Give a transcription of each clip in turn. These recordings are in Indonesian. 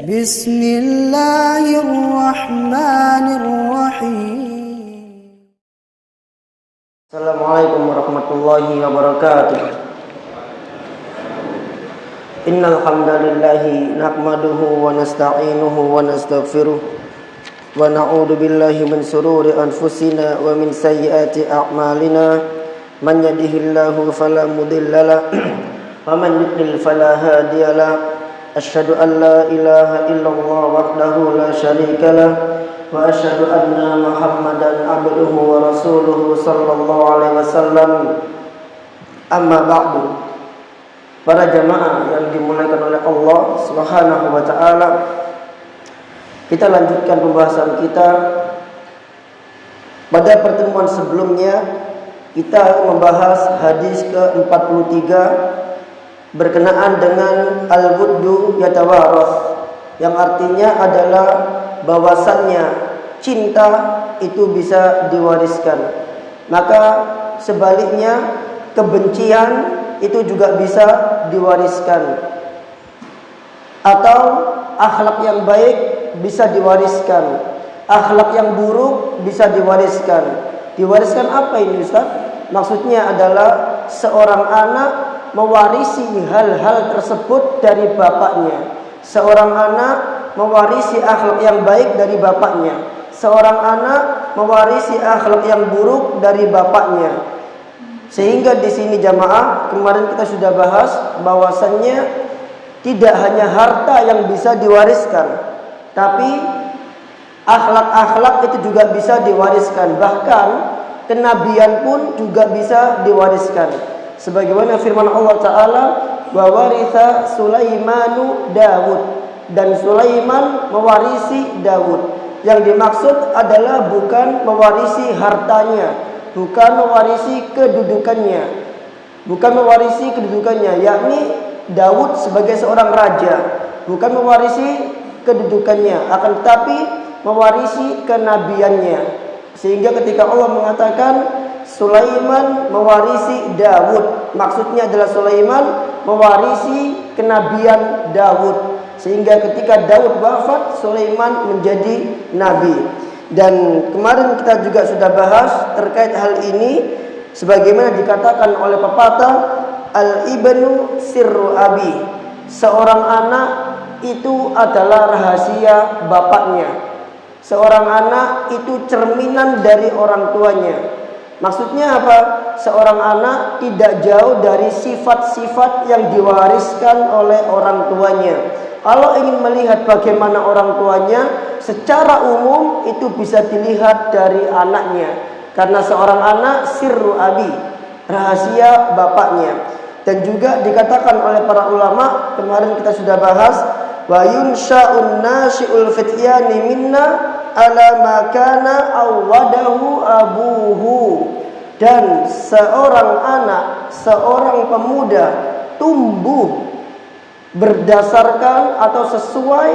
Bismillahirrahmanirrahim. Assalamualaikum warahmatullahi wabarakatuh. Innal hamdalillahi nahmaduhu wa nasta'inuhu wa nastaghfiruh wa na'udzu billahi min shururi anfusina wa min sayyiati a'malina. Man yahdihillahu fala mudilla lahu wa man yudlil fala hadiya lahu. Asyhadu an la ilaha illallah wahdahu la syarika lah wa asyhadu anna Muhammadan abduhu wa rasuluhu sallallahu alaihi wasallam. Amma ba'du. Para jamaah yang dimuliakan oleh Allah Subhanahu wa taala, kita lanjutkan pembahasan kita. Pada pertemuan sebelumnya kita membahas hadis ke-43 berkenaan dengan al-wuddu yatawaras, yang artinya adalah bahwasannya cinta itu bisa diwariskan. Maka sebaliknya kebencian itu juga bisa diwariskan, atau akhlak yang baik bisa diwariskan, akhlak yang buruk bisa diwariskan. Diwariskan apa ini, Ustaz? Maksudnya adalah seorang anak mewarisi hal-hal tersebut dari bapaknya. Seorang anak mewarisi akhlak yang baik dari bapaknya. Seorang anak mewarisi akhlak yang buruk dari bapaknya. Sehingga di sini jamaah, kemarin kita sudah bahas bahwasannya tidak hanya harta yang bisa diwariskan, tapi akhlak-akhlak itu juga bisa diwariskan. Bahkan kenabian pun juga bisa diwariskan. Sebagaimana firman Allah Ta'ala, wa waritha Sulaimanu Dawud, dan Sulaiman mewarisi Dawud. Yang dimaksud adalah bukan mewarisi hartanya, bukan mewarisi kedudukannya, yakni Dawud sebagai seorang raja, bukan mewarisi kedudukannya, akan tetapi mewarisi kenabiannya. Sehingga ketika Allah mengatakan Sulaiman mewarisi Dawud, maksudnya adalah Sulaiman mewarisi kenabian Dawud. Sehingga ketika Dawud wafat, Sulaiman menjadi nabi. Dan kemarin kita juga sudah bahas terkait hal ini, sebagaimana dikatakan oleh pepatah, al-ibnu sirru abi, seorang anak itu adalah rahasia bapaknya. Seorang anak itu cerminan dari orang tuanya. Maksudnya apa? Seorang anak tidak jauh dari sifat-sifat yang diwariskan oleh orang tuanya. Kalau ingin melihat bagaimana orang tuanya, secara umum itu bisa dilihat dari anaknya. Karena seorang anak sirru abi, rahasia bapaknya. Dan juga dikatakan oleh para ulama, kemarin kita sudah bahas, wa yunsha'un nashi'ul fityani minna ala makana awwadahu abuhu, dan seorang anak, seorang pemuda tumbuh berdasarkan atau sesuai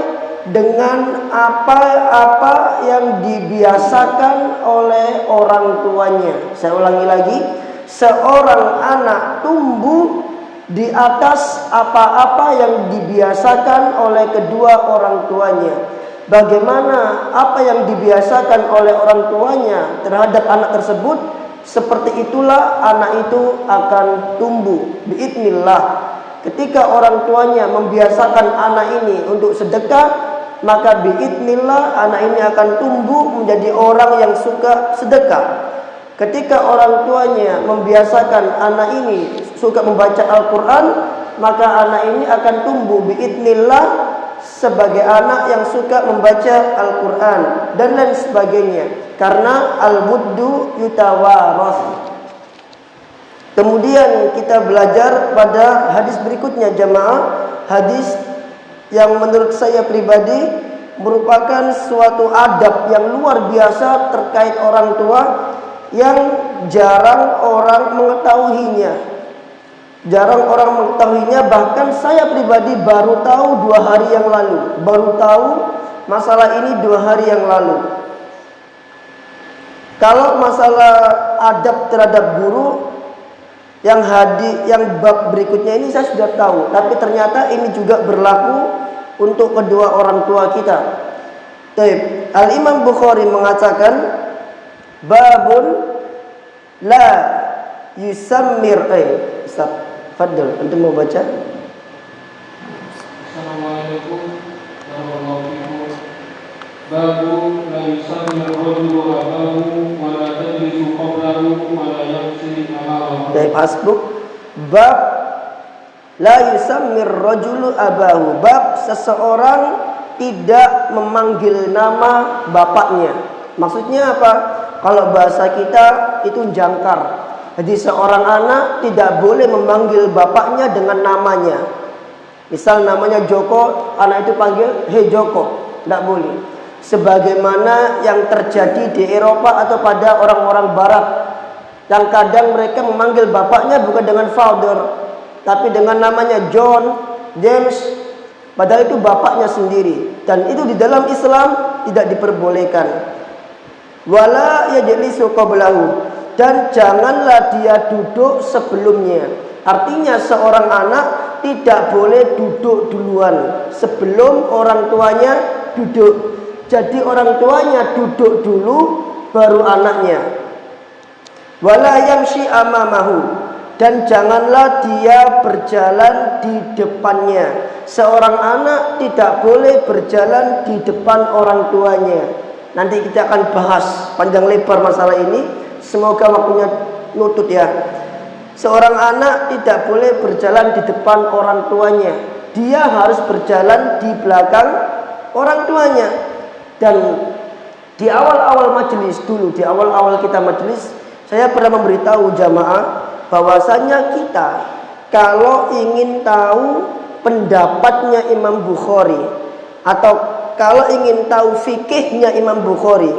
dengan apa-apa yang dibiasakan oleh orang tuanya. Saya ulangi lagi, seorang anak tumbuh di atas apa-apa yang dibiasakan oleh kedua orang tuanya. Bagaimana apa yang dibiasakan oleh orang tuanya terhadap anak tersebut, seperti itulah anak itu akan tumbuh biidznillah. Ketika orang tuanya membiasakan anak ini untuk sedekah, maka biidznillah anak ini akan tumbuh menjadi orang yang suka sedekah. Ketika orang tuanya membiasakan anak ini suka membaca Al-Quran, maka anak ini akan tumbuh biidznillah sebagai anak yang suka membaca Al-Quran dan lain sebagainya. Karena al-wuddu yutawaras. Kemudian kita belajar pada hadis berikutnya jamaah, hadis yang menurut saya pribadi merupakan suatu adab yang luar biasa terkait orang tua yang jarang orang mengetahuinya. Jarang orang mengetahuinya, bahkan saya pribadi baru tahu 2 hari yang lalu. Baru tahu masalah ini 2 hari yang lalu. Kalau masalah adab terhadap guru, Yang bab berikutnya ini saya sudah tahu, tapi ternyata ini juga berlaku untuk kedua orang tua kita. Baik, Al-Imam Bukhari mengatakan babun la yusammir Ustaz, fadl, antum mau baca? Assalamualaikum warahmatullahi wabarakatuh. Babu la yusammir rajulu abahu wa la tajlisu qablahu wa la yamshi amamahu. Baik, hasbuk. Bab la yusammir rajulu abahu. Bab seseorang tidak memanggil nama bapaknya. Maksudnya apa? Kalau bahasa kita itu jangkar. Jadi seorang anak tidak boleh memanggil bapaknya dengan namanya. Misal namanya Joko, anak itu panggil "Hei Joko", tidak boleh. Sebagaimana yang terjadi di Eropa atau pada orang-orang Barat, yang kadang mereka memanggil bapaknya bukan dengan father, tapi dengan namanya John, James, padahal itu bapaknya sendiri. Dan itu di dalam Islam tidak diperbolehkan. Wala yajlisu qablahu, dan janganlah dia duduk sebelumnya. Artinya seorang anak tidak boleh duduk duluan sebelum orang tuanya duduk. Jadi orang tuanya duduk dulu baru anaknya. Wala yamshi amamahu, dan janganlah dia berjalan di depannya. Seorang anak tidak boleh berjalan di depan orang tuanya. Nanti kita akan bahas panjang lebar masalah ini. Semoga waktunya nutut ya. Seorang anak tidak boleh berjalan di depan orang tuanya. Dia harus berjalan di belakang orang tuanya. Dan di awal-awal majelis dulu, di awal-awal kita majelis, saya pernah memberitahu jamaah bahwasanya kita kalau ingin tahu pendapatnya Imam Bukhari atau kalau ingin tahu fikihnya Imam Bukhari,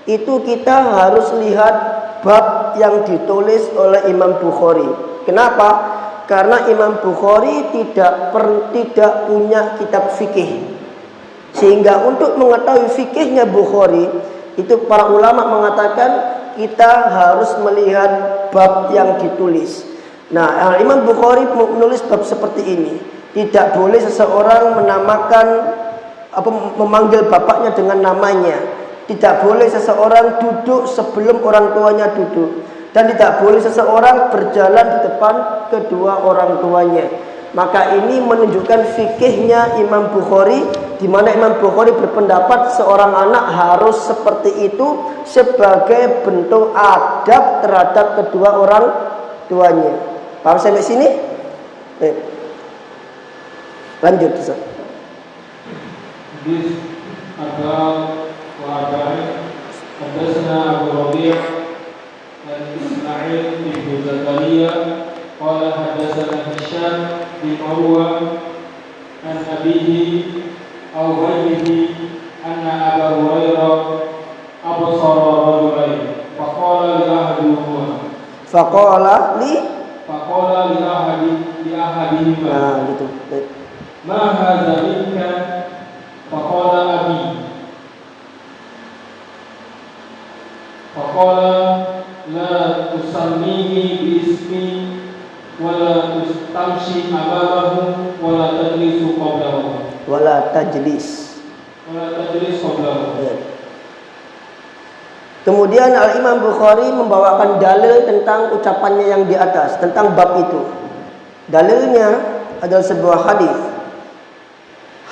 itu kita harus lihat bab yang ditulis oleh Imam Bukhari. Kenapa? Karena Imam Bukhari tidak punya kitab fikih. Sehingga untuk mengetahui fikihnya Bukhari, itu para ulama mengatakan kita harus melihat bab yang ditulis. Nah, Imam Bukhari menulis bab seperti ini. Tidak boleh seseorang memanggil bapaknya dengan namanya. Tidak boleh seseorang duduk sebelum orang tuanya duduk. Dan tidak boleh seseorang berjalan di depan kedua orang tuanya. Maka ini menunjukkan fikihnya Imam Bukhari, di mana Imam Bukhari berpendapat seorang anak harus seperti itu sebagai bentuk adab terhadap kedua orang tuanya. Paham sampai sini? Lanjut, Ustaz. Bis agak wa'adai hadasna Abu Rabi' dan Ismail ibn Zakaria qala hadasana Hisham bin Urwa an abihi aw ghayrihi anna Abu Hurairah absara rajulain faqala li ahadihima Nah, gitu. ma hadza minka faqala abi faqala la tusammihi bi ismi wala tustamshi amamahu wala tajlisu qablahu Wala tajlis. Kemudian Al-Imam Bukhari membawakan dalil tentang ucapannya yang di atas, tentang bab itu. Dalilnya adalah sebuah hadis.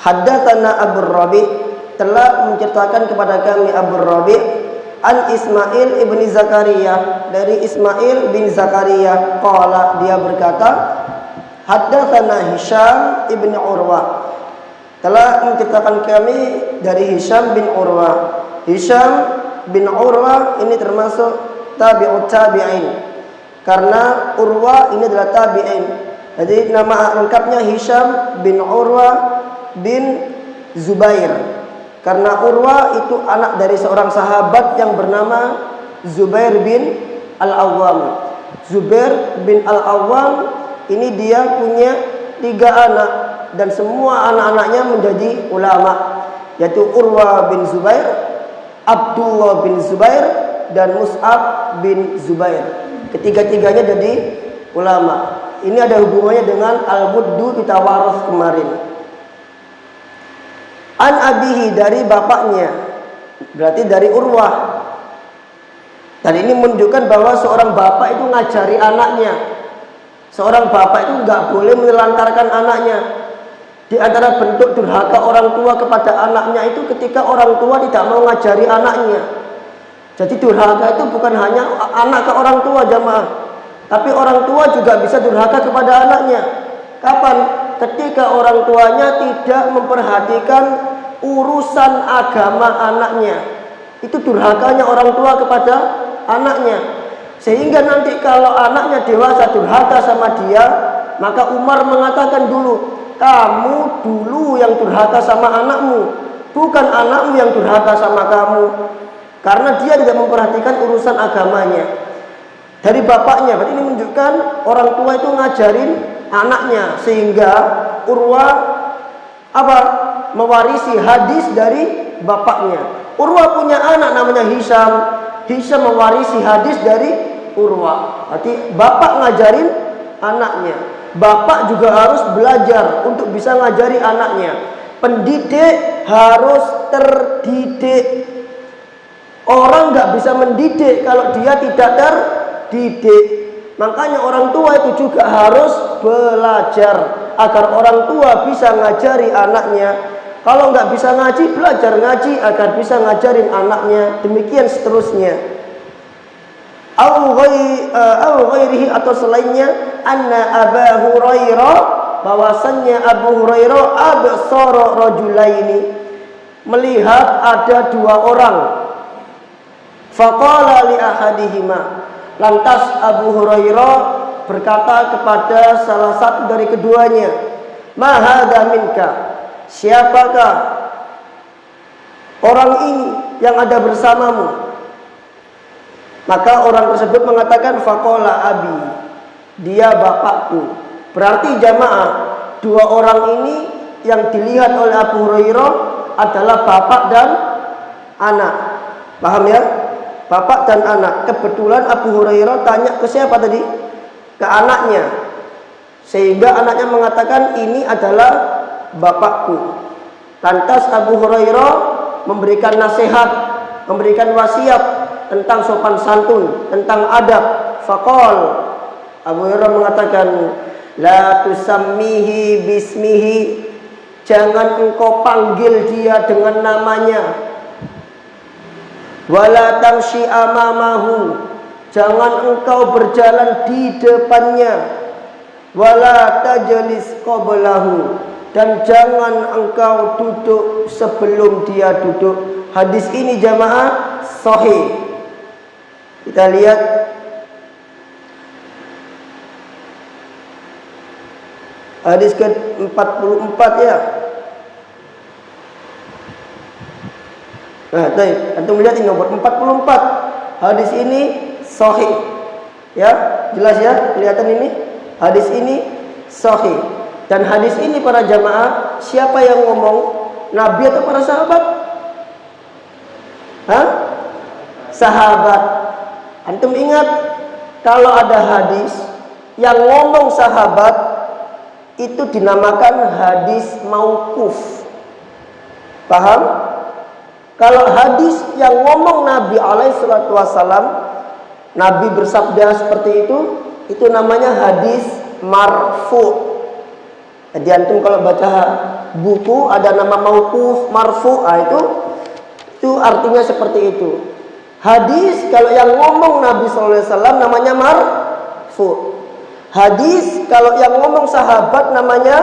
Haddatsana Abu Rabi', telah menceritakan kepada kami Abu Rabi' an Ismail ibn Zakaria, dari Ismail bin Zakaria, qala, dia berkata, haddatsana Hisham ibn Urwa, telah menceritakan kami dari Hisham bin Urwa. Hisham bin Urwa ini termasuk tabi'ut tabi'in, karena Urwa ini adalah tabi'in. Jadi nama lengkapnya Hisham bin Urwa bin Zubair, karena Urwa itu anak dari seorang sahabat yang bernama Zubair bin Al-Awwam. Zubair bin Al-Awwam ini dia punya 3 anak, dan semua anak-anaknya menjadi ulama, yaitu Urwa bin Zubair, Abdullah bin Zubair, dan Mus'ab bin Zubair. Ketiga-tiganya jadi ulama. Ini ada hubungannya dengan al-buddu bitawarus kemarin. An abihi, dari bapaknya, berarti dari Urwah. Dan ini menunjukkan bahwa seorang bapak itu ngajari anaknya. Seorang bapak itu nggak boleh menelantarkan anaknya. Di antara bentuk durhaka orang tua kepada anaknya itu ketika orang tua tidak mau ngajari anaknya. Jadi durhaka itu bukan hanya anak ke orang tua, jamaah, tapi orang tua juga bisa durhaka kepada anaknya. Kapan? Ketika orang tuanya tidak memperhatikan urusan agama anaknya. Itu durhakanya orang tua kepada anaknya. Sehingga nanti kalau anaknya dewasa durhaka sama dia, maka Umar mengatakan dulu, kamu dulu yang durhaka sama anakmu, bukan anakmu yang durhaka sama kamu. Karena dia tidak memperhatikan urusan agamanya. Dari bapaknya, berarti ini menunjukkan orang tua itu ngajarin anaknya, sehingga Urwah mewarisi hadis dari bapaknya. Urwah punya anak namanya Hisham. Hisham mewarisi hadis dari Urwah. Berarti bapak ngajarin anaknya. Bapak juga harus belajar untuk bisa ngajari anaknya. Pendidik harus terdidik. Orang nggak bisa mendidik kalau dia tidak terdidik. Makanya orang tua itu juga harus belajar agar orang tua bisa ngajari anaknya. Kalau nggak bisa ngaji, belajar ngaji agar bisa ngajarin anaknya. Demikian seterusnya. Au ghairihi, atau selainnya, anna Abu Hurairah, bahwasannya Abu Hurairah absara rajulaini, melihat ada dua orang. Faqala li ahadihima, lantas Abu Hurairah berkata kepada salah satu dari keduanya, ma hadza minka, siapakah orang ini yang ada bersamamu? Maka orang tersebut mengatakan, faqala abi, dia bapakku. Berarti jamaah, dua orang ini yang dilihat oleh Abu Hurairah adalah bapak dan anak. Paham ya? Bapak dan anak. Kebetulan Abu Hurairah tanya ke siapa tadi? Ke anaknya. Sehingga anaknya mengatakan, ini adalah bapakku. Lantas Abu Hurairah memberikan nasihat, memberikan wasiat tentang sopan santun, tentang adab. Faqal, Abu Hurairah mengatakan, la tusammihi bismihi, jangan engkau panggil dia dengan namanya. Wala tamshi amamahu, jangan engkau berjalan di depannya. Wala tajlis qablahu, dan jangan engkau duduk sebelum dia duduk. Hadis ini jamaah sahih. Kita lihat hadis ke-44 ya. Nah, baik, antum lihat ini nomor 44. Hadis ini sahih. Ya, jelas ya, kelihatan ini. Hadis ini sahih. Dan hadis ini para jamaah, siapa yang ngomong? Nabi atau para sahabat? Hah? Sahabat. Antum ingat, kalau ada hadis yang ngomong sahabat, itu dinamakan hadis mauquf. Paham? Kalau hadis yang ngomong Nabi alaihissalatu wassalam, Nabi bersabda seperti itu namanya hadis marfu. Jadi antum kalau baca buku ada nama mauquf, marfu, itu artinya seperti itu. Hadis kalau yang ngomong Nabi sallallahu alaihi wasallam namanya marfu. Hadis kalau yang ngomong sahabat namanya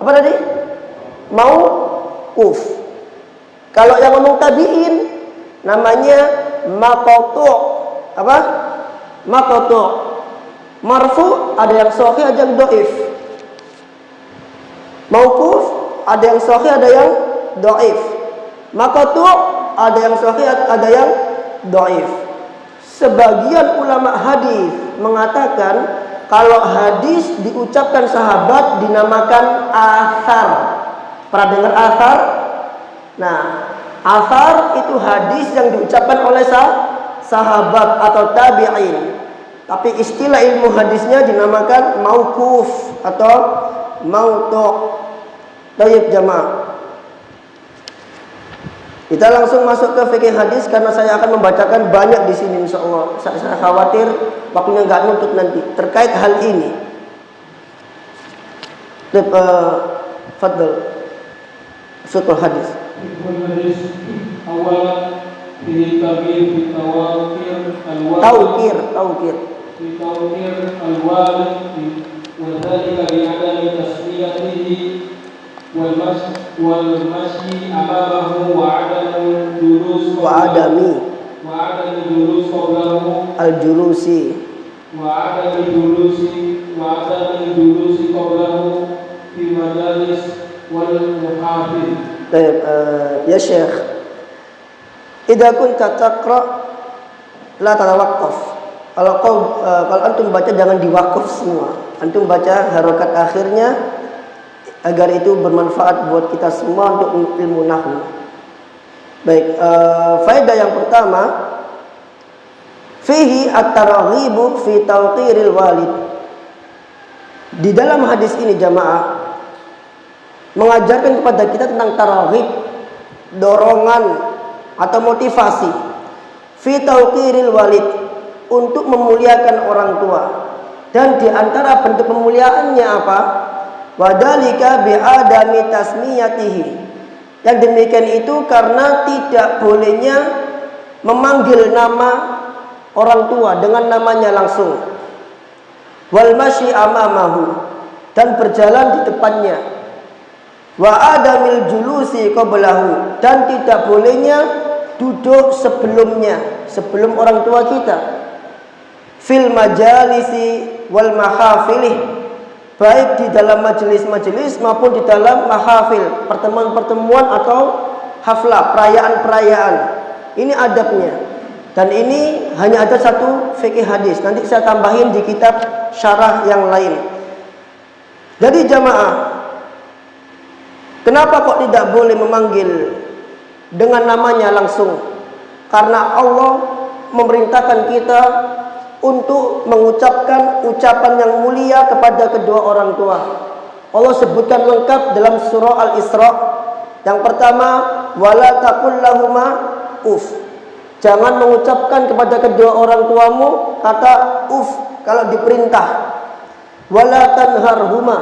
apa tadi? Mauquf. Kalau yang ngomong tabi'in namanya maqtu'. Apa? Maqtu'. Marfu ada yang sahih, ada yang dhaif. Mauquf ada yang sahih, ada yang dhaif. Maqtu' ada yang sahih, ada yang dhaif. Sebagian ulama hadis mengatakan kalau hadis diucapkan sahabat dinamakan athar. Pernah dengar athar? Nah, athar itu hadis yang diucapkan oleh sahabat atau tabi'in. Tapi istilah ilmu hadisnya dinamakan mauquf atau mautu'. Baik jamaah. Kita langsung masuk ke fikih hadis karena saya akan membacakan banyak di sini insyaallah. Saya khawatir waktunya enggak nutup nanti terkait hal ini. Fadl. Fiqh hadis. Awalan fi tabir fi tawakir Tawkir. fi tawkir al-walid wa dhalika bi adami tasmiyatihi wal masyi amamahu wa adami julus qablahu Al-julusi qablahu fi majalis wal muhafid. Baik, ya Syekh. Idza kunta taqra la tatawaqqaf. Kalau antum baca jangan diwakaf semua. Antum baca harokat akhirnya agar itu bermanfaat buat kita semua untuk ilmu nahwu. Baik, faedah yang pertama, fihi at-targhibu fi tawqiril walid. Di dalam hadis ini jamaah mengajarkan kepada kita tentang targhib, dorongan atau motivasi fi tawqiril walid, untuk memuliakan orang tua. Dan di antara bentuk pemuliaannya apa? Wadalika bi'adami tasmiyatihi. Yang demikian itu karena tidak bolehnya memanggil nama orang tua dengan namanya langsung. Wal masyi amamahu, dan berjalan di depannya. Wa adamil julusi qablahu, dan tidak bolehnya duduk sebelumnya, sebelum orang tua kita. Fil majalisi wal mahafilih, baik di dalam majelis-majelis maupun di dalam mahafil, pertemuan-pertemuan atau haflah, perayaan-perayaan. Ini adabnya. Dan ini hanya ada satu fikih hadis. Nanti saya tambahin di kitab syarah yang lain. Jadi jamaah, kenapa kok tidak boleh memanggil dengan namanya langsung? Karena Allah memerintahkan kita untuk mengucapkan ucapan yang mulia kepada kedua orang tua. Allah sebutkan lengkap dalam surah Al-Isra. Yang pertama, wala taqul lahuma uf. Jangan mengucapkan kepada kedua orang tuamu kata uf kalau diperintah. Wala tanharhuma,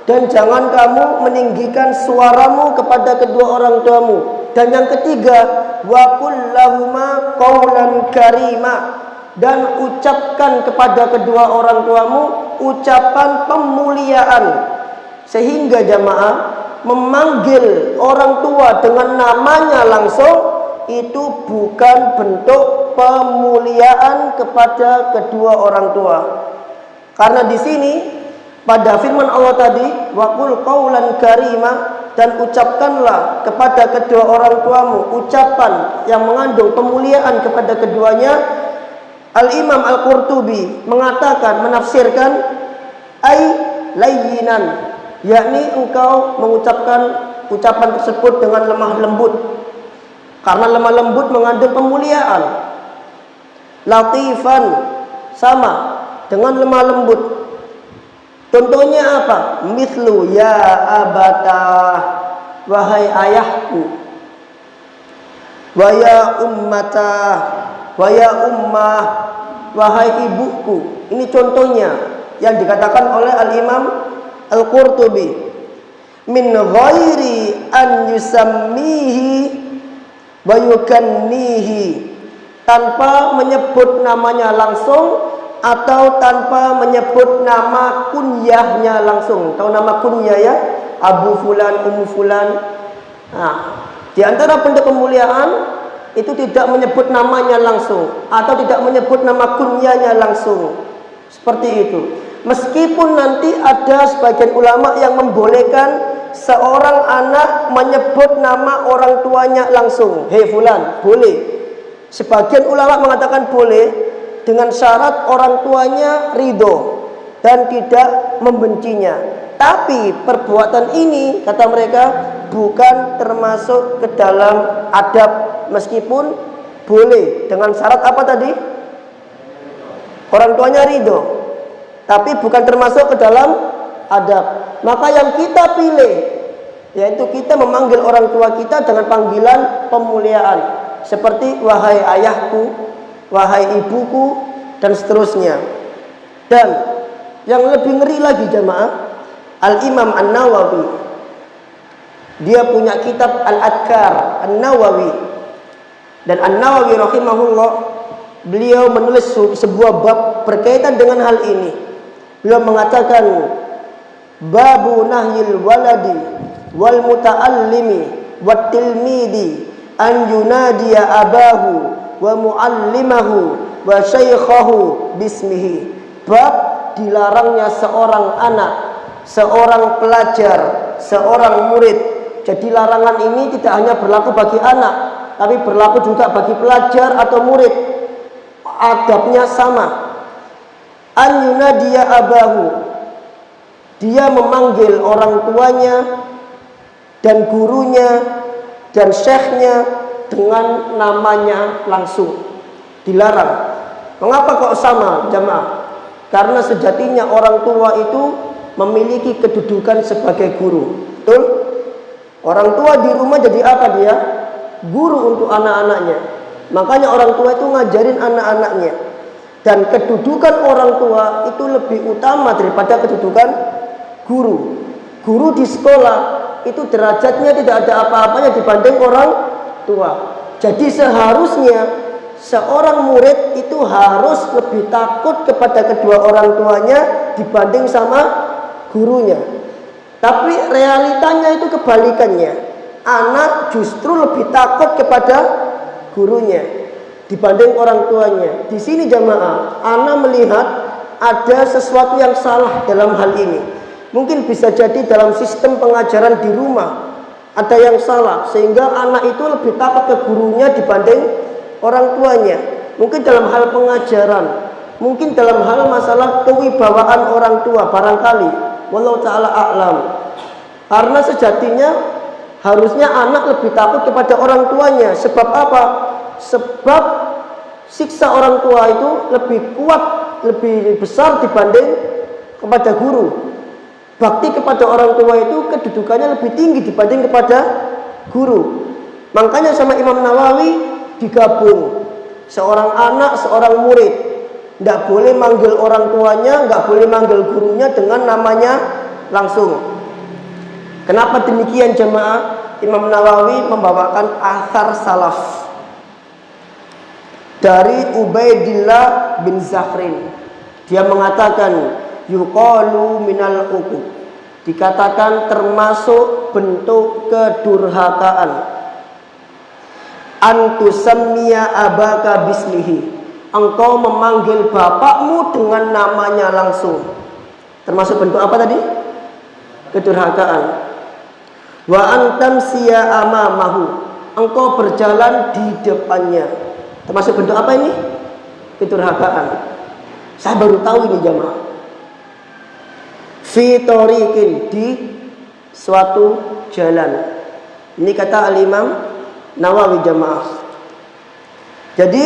dan jangan kamu meninggikan suaramu kepada kedua orang tuamu. Dan yang ketiga, wa qul lahuma qaulan karima, dan ucapkan kepada kedua orang tuamu ucapan pemuliaan. Sehingga jamaah, memanggil orang tua dengan namanya langsung itu bukan bentuk pemuliaan kepada kedua orang tua. Karena di sini pada firman Allah tadi, waqul qaulan karima, dan ucapkanlah kepada kedua orang tuamu ucapan yang mengandung pemuliaan kepada keduanya. Al-Imam Al-Qurtubi mengatakan, menafsirkan ay layyinan, yakni engkau mengucapkan ucapan tersebut dengan lemah lembut, karena lemah lembut mengandung pemuliaan. Latifan, sama dengan lemah lembut. Contohnya apa? Mithlu ya abatah, wahai ayahku. Wa ya ummatah, wa ya ummah, wahai ibuku. Ini contohnya yang dikatakan oleh Al-Imam Al-Qurtubi. Min ghairi an yusammihi wa yukannihi, tanpa menyebut namanya langsung atau tanpa menyebut nama kunyahnya langsung. Tahu nama kunyah ya? Abu fulan, ummu fulan. Nah, di antara bentuk kemuliaan itu tidak menyebut namanya langsung atau tidak menyebut nama kunyahnya langsung. Seperti itu. Meskipun nanti ada sebagian ulama yang membolehkan seorang anak menyebut nama orang tuanya langsung. Hei fulan, boleh. Sebagian ulama mengatakan boleh dengan syarat orang tuanya ridho dan tidak membencinya. Tapi perbuatan ini, kata mereka, bukan termasuk ke dalam adab, meskipun boleh dengan syarat apa tadi? orang tuanya ridho, tapi bukan termasuk ke dalam adab. Maka yang kita pilih yaitu kita memanggil orang tua kita dengan panggilan pemuliaan, seperti wahai ayahku, wahai ibuku, dan seterusnya. Dan yang lebih ngeri lagi jamaah, Al-Imam An-Nawawi, dia punya kitab Al-Adkar An-Nawawi, dan An-Nawawi rahimahullah, beliau menulis sebuah bab berkaitan dengan hal ini. Beliau mengatakan, babu nahyil waladi wal muta'allimi wat tilmidi an yunadiya abahu wa muallimahu wa syaikhahu bismihi. Bab dilarangnya seorang anak, seorang pelajar, seorang murid. Jadi larangan ini tidak hanya berlaku bagi anak, tapi berlaku juga bagi pelajar atau murid. Adabnya sama. An yunadiya abahu, dia memanggil orang tuanya dan gurunya dan syekhnya dengan namanya langsung. Dilarang. Mengapa kok sama jamaah? Karena sejatinya orang tua itu memiliki kedudukan sebagai guru. Betul? Orang tua di rumah jadi apa dia? Guru untuk anak-anaknya. Makanya orang tua itu ngajarin anak-anaknya. Dan kedudukan orang tua itu lebih utama daripada kedudukan guru. Guru di sekolah itu derajatnya tidak ada apa-apanya dibanding orang tua. Jadi seharusnya seorang murid itu harus lebih takut kepada kedua orang tuanya dibanding sama gurunya. Tapi realitanya itu kebalikannya. Anak justru lebih takut kepada gurunya dibanding orang tuanya. Di sini jamaah, anak melihat ada sesuatu yang salah dalam hal ini. Mungkin bisa jadi dalam sistem pengajaran di rumah ada yang salah, sehingga anak itu lebih takut ke gurunya dibanding orang tuanya. Mungkin dalam hal pengajaran, mungkin dalam hal masalah kewibawaan orang tua barangkali. Wallahu ta'ala a'lam. Karena sejatinya harusnya anak lebih takut kepada orang tuanya. Sebab apa? Sebab siksa orang tua itu lebih kuat, lebih besar dibanding kepada guru. Bakti kepada orang tua itu kedudukannya lebih tinggi dibanding kepada guru. Makanya sama Imam Nawawi digabung. Seorang anak, seorang murid, tidak boleh manggil orang tuanya, nggak boleh manggil gurunya dengan namanya langsung. Kenapa demikian jemaah? Imam Nawawi membawakan athar salaf dari Ubaidillah bin Zafrin. Dia mengatakan yuqalu minal uquq, dikatakan termasuk bentuk kedurhakaan, antusammiya abaka bismihi, engkau memanggil bapakmu dengan namanya langsung. Termasuk bentuk apa tadi? Kedurhakaan. Wa antamsiya amamahu, engkau berjalan di depannya. Termasuk bentuk apa ini? Kedurhakaan. Saya baru tahu ini jamaah. Fi tariqin, di suatu jalan. Ini kata Al-Imam Nawawi jamaah. Jadi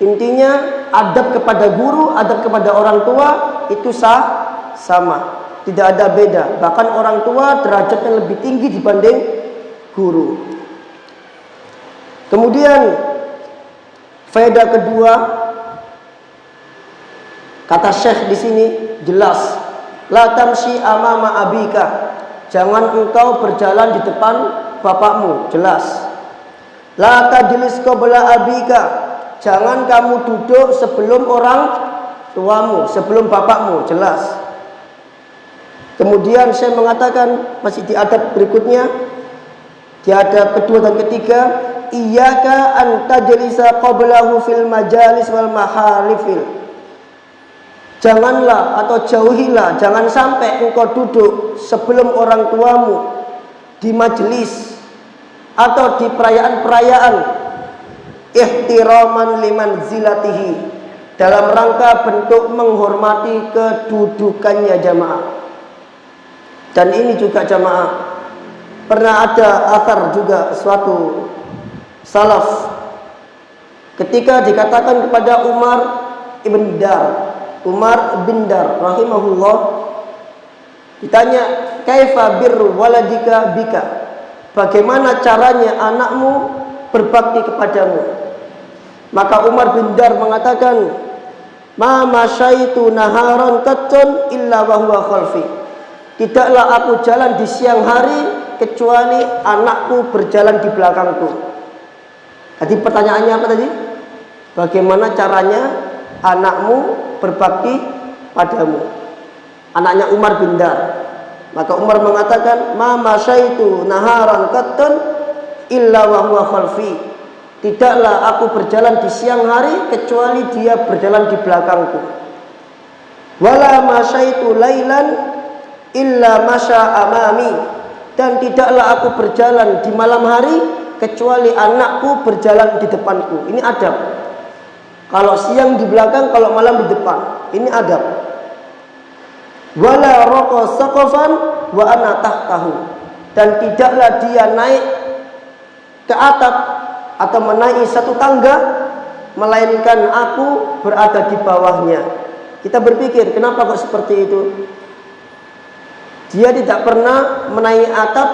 intinya adab kepada guru, adab kepada orang tua itu sama, tidak ada beda. Bahkan orang tua derajatnya lebih tinggi dibanding guru. Kemudian faedah kedua, kata Syekh di sini jelas, la tamshi amama abika, jangan engkau berjalan di depan bapakmu, jelas. La tajlis qabla abika, jangan kamu duduk sebelum orang tuamu, sebelum bapakmu, jelas. Kemudian saya mengatakan masih di adab berikutnya, di adab kedua dan ketiga, iyyaka an tajlisa qablahu fil majalis wal mahalifil. Janganlah atau jauhilah, jangan sampai engkau duduk sebelum orang tuamu di majelis atau di perayaan-perayaan, ihtiraman liman zilatihi, dalam rangka bentuk menghormati kedudukannya jamaah. Dan ini juga jamaah, pernah ada athar juga suatu salaf ketika dikatakan kepada Umar, ibn Dar, Umar bin Dar rahimahullah, ditanya, kaifa birru waladika bika, bagaimana caranya anakmu berbakti kepadamu? Maka Umar bin Dar mengatakan, ma masyaitu naharan qattun illa wa huwa khalfi, tidaklah aku jalan di siang hari kecuali anakku berjalan di belakangku. Tadi pertanyaannya apa tadi? Bagaimana caranya anakmu berbakti padamu? Anaknya Umar bin Dar. Maka Umar mengatakan, ma masyaitu naharan qattun illa wa huwa khalfi, tidaklah aku berjalan di siang hari kecuali dia berjalan di belakangku. Wala masyaitu lailan illa masya amami, dan tidaklah aku berjalan di malam hari kecuali anakku berjalan di depanku. Ini adab. Kalau siang di belakang, kalau malam di depan. Ini adab. Wala raqa saqafan wa ana tahtahu, dan tidaklah dia naik ke atap atau menaiki satu tangga melainkan aku berada di bawahnya. Kita berpikir, kenapa kok seperti itu? Dia tidak pernah menaiki atap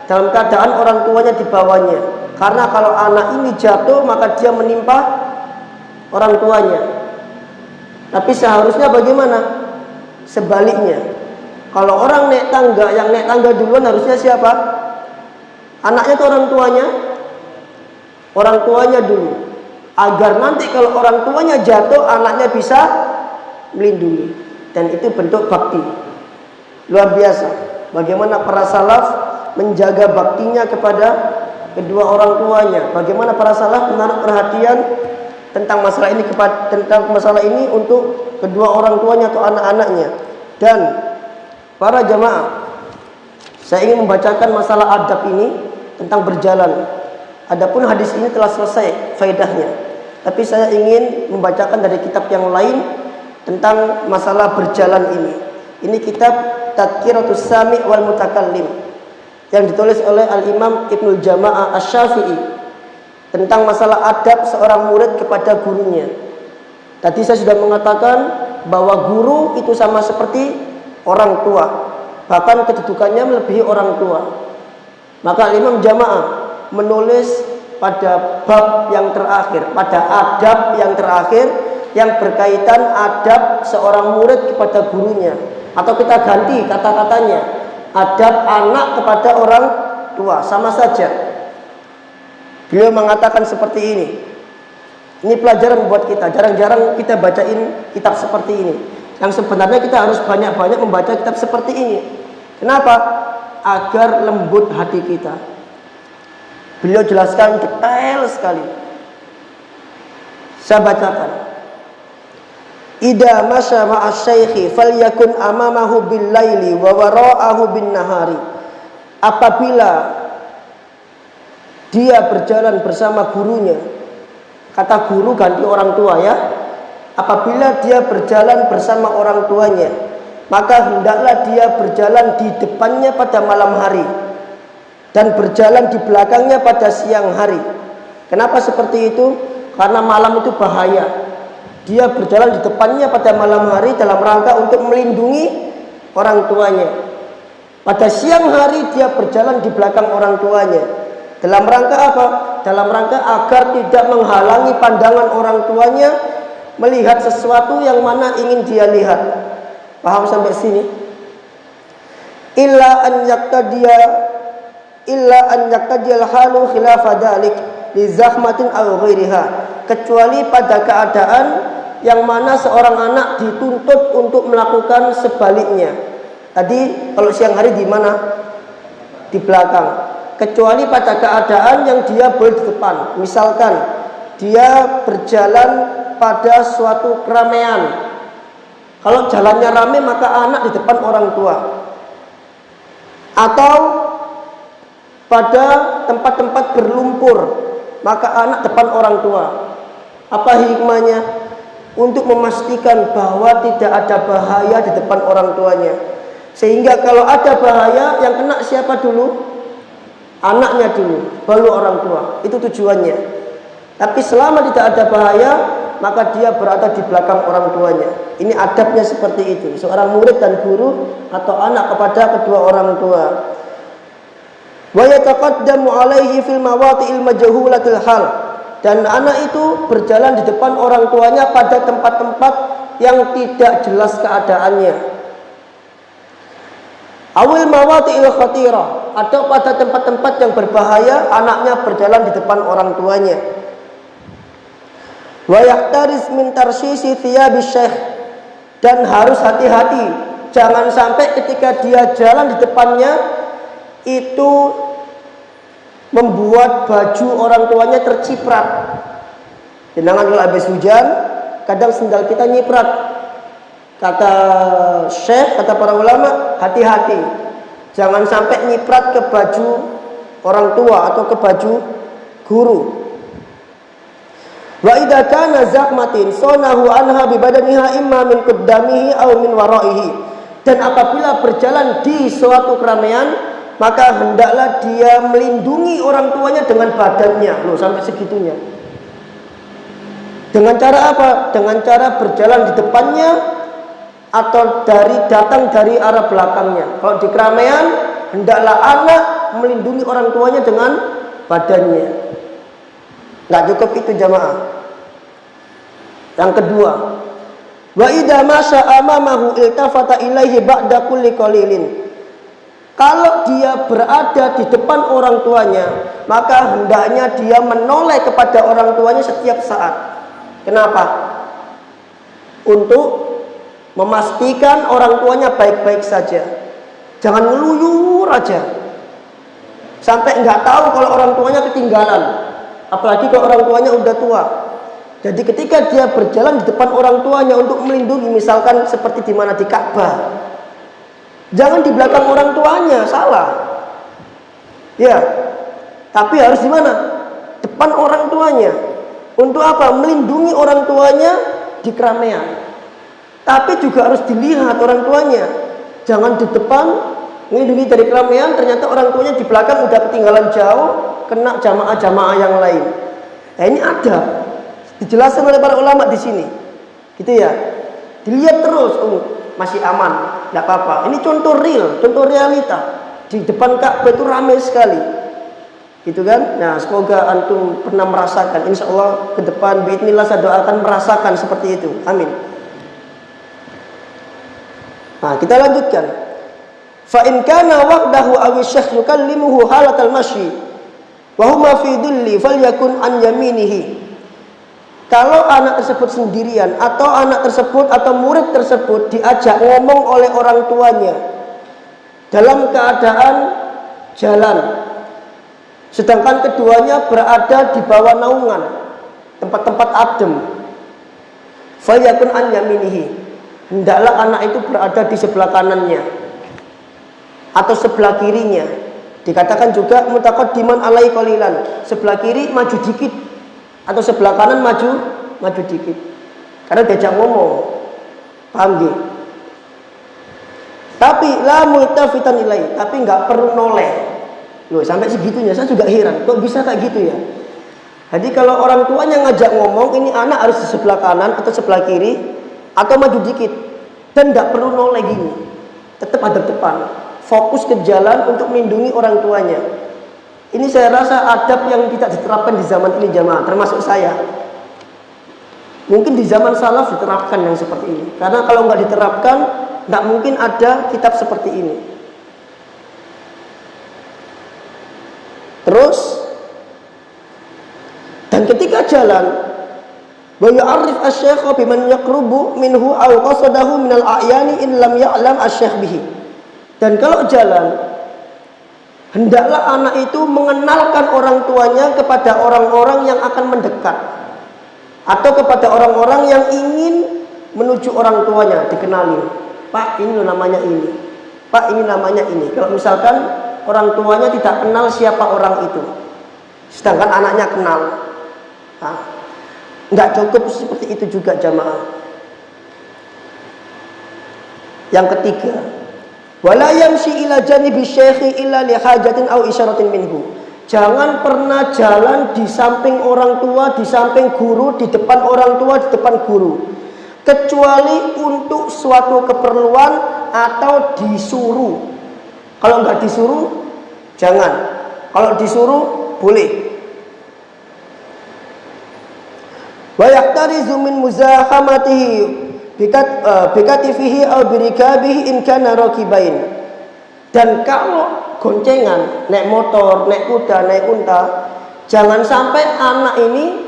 dalam keadaan orang tuanya di bawahnya. Karena kalau anak ini jatuh maka dia menimpa orang tuanya. Tapi seharusnya bagaimana? Sebaliknya. Kalau orang naik tangga, yang naik tangga duluan harusnya siapa? Anaknya atau orang tuanya? Orang tuanya dulu. Agar nanti kalau orang tuanya jatuh, anaknya bisa melindungi. Dan itu bentuk bakti. Luar biasa. Bagaimana para salaf menjaga baktinya kepada kedua orang tuanya. Bagaimana para salaf menaruh perhatian tentang masalah ini untuk kedua orang tuanya atau anak-anaknya. Dan para jamaah, saya ingin membacakan masalah adab ini tentang berjalan. Adapun hadis ini telah selesai faedahnya, tapi saya ingin membacakan dari kitab yang lain tentang masalah berjalan ini. Ini kitab Tadhkiratus Sami' wal Mutakallim yang ditulis oleh Al-Imam Ibnul Jama'ah Asy-Syafi'i tentang masalah adab seorang murid kepada gurunya. Tadi saya sudah mengatakan bahwa guru itu sama seperti orang tua, bahkan kedudukannya melebihi orang tua. Maka Imam Jama'ah menulis pada bab yang terakhir, pada adab yang terakhir yang berkaitan adab seorang murid kepada gurunya. Atau kita ganti kata-katanya, adab anak kepada orang tua, sama saja. Beliau mengatakan seperti ini. Ini pelajaran buat kita. Jarang-jarang kita bacain kitab seperti ini. Yang sebenarnya kita harus banyak-banyak membaca kitab seperti ini. Kenapa? Agar lembut hati kita. Beliau jelaskan detail sekali. Saya bacakan. Ida masya ma'asyaikhi falyakun amamahu bil laili wa wara'ahu bin nahari. Apabila dia berjalan bersama gurunya, kata guru ganti orang tua ya. Apabila dia berjalan bersama orang tuanya, maka hendaklah dia berjalan di depannya pada malam hari dan berjalan di belakangnya pada siang hari. Kenapa seperti itu? Karena malam itu bahaya. Dia berjalan di depannya pada malam hari dalam rangka untuk melindungi orang tuanya. Pada siang hari dia berjalan di belakang orang tuanya. Dalam rangka apa? Dalam rangka agar tidak menghalangi pandangan orang tuanya melihat sesuatu yang mana ingin dia lihat. Paham sampai sini? Illa an yaqtadiyal halu khilafa dzalik li zahmatin aw ghairiha, kecuali pada keadaan yang mana seorang anak dituntut untuk melakukan sebaliknya. Tadi kalau siang hari di mana? Di belakang. Kecuali pada keadaan yang dia boleh di depan. Misalkan dia berjalan pada suatu keramaian. Kalau jalannya ramai maka anak di depan orang tua. Atau pada tempat-tempat berlumpur maka anak depan orang tua. Apa hikmahnya? Untuk memastikan bahwa tidak ada bahaya di depan orang tuanya. Sehingga kalau ada bahaya, yang kena siapa dulu? Anaknya dulu, baru orang tua. Itu tujuannya. Tapi selama tidak ada bahaya, maka dia berada di belakang orang tuanya. Ini adabnya seperti itu. Seorang murid dan guru atau anak kepada kedua orang tua. Wa yataqaddamu alaihi fil mawati'il majhulatil hal. Dan anak itu berjalan di depan orang tuanya pada tempat-tempat yang tidak jelas keadaannya. Awil mawati'il khatirah, atau pada tempat-tempat yang berbahaya anaknya berjalan di depan orang tuanya. Wa yahtaris min tarsisi thiyabis syekh, dan harus hati-hati jangan sampai ketika dia jalan di depannya itu membuat baju orang tuanya terciprat. Sedangkan kalau habis hujan kadang sendal kita nyiprat. Kata syekh, kata para ulama, hati-hati jangan sampai nyiprat ke baju orang tua atau ke baju guru. Wa idza kana zahmatin sonahu anha bi badaniha imma min qaddamihi aw min waraihi. Dan apabila berjalan di suatu keramaian, maka hendaklah dia melindungi orang tuanya dengan badannya. Loh, sampai segitunya. Dengan cara apa? Dengan cara berjalan di depannya atau datang dari arah belakangnya. Kalau di keramaian, hendaklah anak melindungi orang tuanya dengan badannya. Nggak cukup itu jamaah. Yang kedua, wa idza masya amamahu iltafata ilaihi ba'da kulli qalilin. Kalau dia berada di depan orang tuanya, maka hendaknya dia menoleh kepada orang tuanya setiap saat. Kenapa? Untuk memastikan orang tuanya baik-baik saja. Jangan ngeluyur aja sampai nggak tahu kalau orang tuanya ketinggalan. Apalagi kalau orang tuanya udah tua. Jadi ketika dia berjalan di depan orang tuanya untuk melindungi, misalkan seperti di mana di Ka'bah, jangan di belakang orang tuanya, salah. Ya, tapi harus di mana? Depan orang tuanya. Untuk apa? Melindungi orang tuanya di keramaian. Tapi juga harus dilihat orang tuanya. Jangan di depan melindungi dari keramaian, ternyata orang tuanya di belakang udah ketinggalan jauh, kena jamaah-jamaah yang lain. Nah, ini ada dijelaskan oleh para ulama di sini, gitu ya. Dilihat terus, masih aman, nggak apa-apa. Ini contoh real, contoh realita. Di depan Ka'bah itu ramai sekali, gitu kan? Nah, semoga antum pernah merasakan. Insya Allah ke depan, biidznillah saya doakan merasakan seperti itu. Amin. Nah, kita lanjutkan. Fa in kana wahdahu aw syekh yukallimuhu halatal masyi wa huma fi dhilli falyakun an yaminihi. Kalau anak tersebut sendirian atau anak tersebut atau murid tersebut diajak ngomong oleh orang tuanya dalam keadaan jalan, sedangkan keduanya berada di bawah naungan tempat-tempat adem, falyakun an yaminihi, hendaklah anak itu berada di sebelah kanannya atau sebelah kirinya. Dikatakan juga mutaqaddiman alai qalilan, sebelah kiri maju dikit atau sebelah kanan maju dikit, karena diajak ngomong, paham gak? Tapi la multafitan ilai, tapi nggak perlu noleh. Loh, sampai segitunya saya juga heran, kok bisa kayak gitu ya? Jadi kalau orang tuanya ngajak ngomong, ini anak harus di sebelah kanan atau sebelah kiri atau maju dikit, dan nggak perlu noleh gini, tetap hadap depan, fokus ke jalan untuk melindungi orang tuanya. Ini saya rasa adab yang tidak diterapkan di zaman ini jamaah, termasuk saya. Mungkin di zaman salaf diterapkan yang seperti ini. Karena kalau nggak diterapkan, nggak mungkin ada kitab seperti ini. Terus, dan ketika jalan, wa yu'arrif asy-syekh biman yaqrubu minhu aw qasadahu minal a'yani in lam ya'lam asy-syekh bihi. Dan kalau jalan, hendaklah anak itu mengenalkan orang tuanya kepada orang-orang yang akan mendekat, atau kepada orang-orang yang ingin menuju orang tuanya, dikenalin. Pak, ini namanya ini. Pak, ini namanya ini. Kalau misalkan orang tuanya tidak kenal siapa orang itu, sedangkan anaknya kenal, nah, nggak cukup seperti itu juga jamaah. Yang ketiga, wala yamshi ila janibi syekhi illa li hajatin aw isyaratin minhu. Jangan pernah jalan di samping orang tua, di samping guru, di depan orang tua, di depan guru. Kecuali untuk suatu keperluan atau disuruh. Kalau nggak disuruh, jangan. Kalau disuruh, boleh. Wa yahtarizu min muzahamatihi bikatifihi aw birikabihi in kana rakibain. Dan kalau goncengan, naik motor, naik kuda, naik unta, jangan sampai anak ini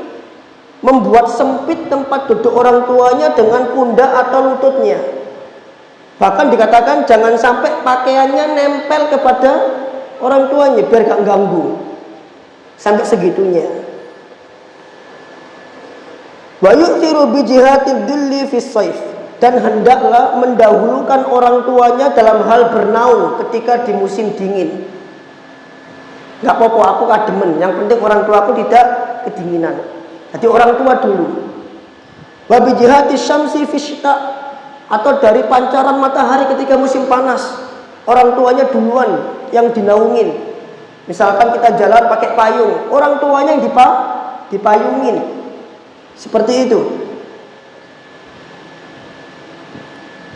membuat sempit tempat duduk orang tuanya dengan pundak atau lututnya. Bahkan dikatakan jangan sampai pakaiannya nempel kepada orang tuanya biar gak ganggu. Sampai segitunya. Wa yu'thiru bi jihatil dhilli fis saif. Dan hendaklah mendahulukan orang tuanya dalam hal bernaung ketika di musim dingin. Gak apa-apa, aku kademen. Yang penting orang tua aku tidak kedinginan. Jadi orang tua dulu. Wa bi jihati syamsi fi syita, atau dari pancaran matahari ketika musim panas. Orang tuanya duluan yang dinaungin. Misalkan kita jalan pakai payung, orang tuanya yang dipayungin. Seperti itu.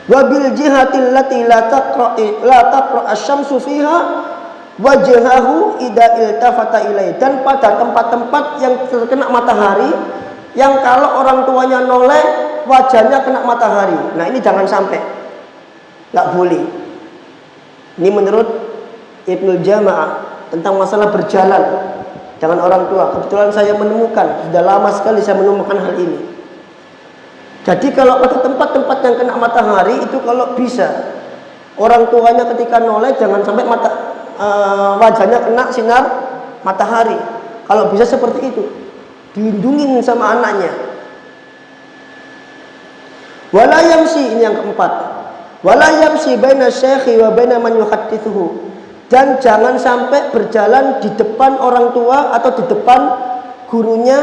Wabil jihatil lati la taqra asy-syamsu fiha wajhahu idza iltafata ilai. Dan pada tempat-tempat yang terkena matahari, yang kalau orang tuanya noleh wajahnya kena matahari. Nah, ini jangan sampai. Enggak boleh. Ini menurut Ibnul Jama'ah tentang masalah berjalan dengan orang tua. Kebetulan saya menemukan, sudah lama sekali saya menemukan hal ini. Jadi kalau pada tempat-tempat yang kena matahari itu kalau bisa orang tuanya ketika noleh jangan sampai wajahnya kena sinar matahari. Kalau bisa seperti itu, dilindungin sama anaknya. Wala yamsi, ini yang keempat. Wala yamsi baina syekhi wa baina man yuhaddithuhu. Dan jangan sampai berjalan di depan orang tua atau di depan gurunya,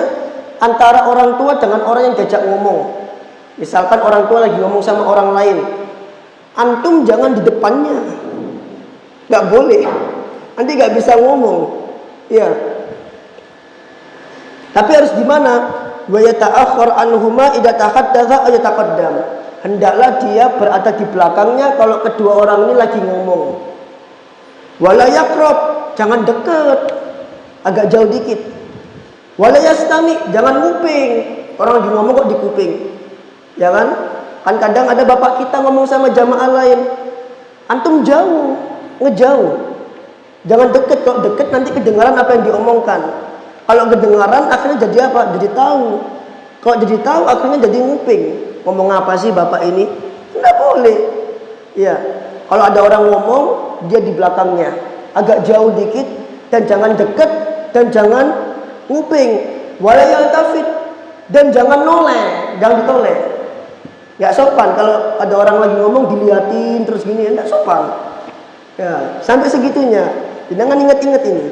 antara orang tua dengan orang yang diajak ngomong. Misalkan orang tua lagi ngomong sama orang lain, antum jangan di depannya, nggak boleh, nanti nggak bisa ngomong, ya. Tapi harus di mana? Wa yata'akhkhar anhuma idza tahaddatsa aw yataqaddam. Hendaklah dia berada di belakangnya kalau kedua orang ini lagi ngomong. Wala yaqrab, jangan dekat, agak jauh dikit. Wala yastami, jangan nguping, orang lagi ngomong kok di kuping. Ya kan? Kan kadang ada bapak kita ngomong sama jamaah lain, antum jauh, ngejauh. Jangan deket, kalau deket nanti kedengaran apa yang diomongkan. Kalau kedengaran akhirnya jadi apa? Jadi tahu. Kalau jadi tahu akhirnya jadi nguping. Ngomong apa sih bapak ini? Enggak boleh. Ya. Kalau ada orang ngomong, dia di belakangnya, agak jauh dikit, dan jangan deket dan jangan nguping. Wala yaltafit, dan jangan noleh, jangan ditoleh. Gak sopan kalau ada orang lagi ngomong diliatin terus gini, enggak sopan. Ya, sampai segitunya. Jangan ingat-ingat ini.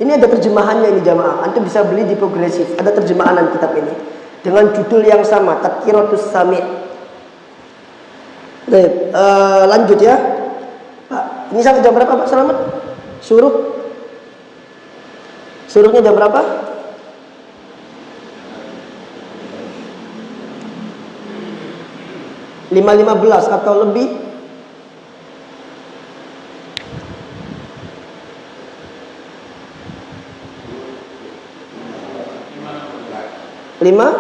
Ini ada terjemahannya ini jamaah. Antum bisa beli di Progresif. Ada terjemahan kitab ini dengan judul yang sama, Tadhkiratus Sami'. Baik, lanjut ya. Pak, ini sampai jam berapa Pak Selamat? Suruhnya jam berapa? 5:15 atau lebih? Lima?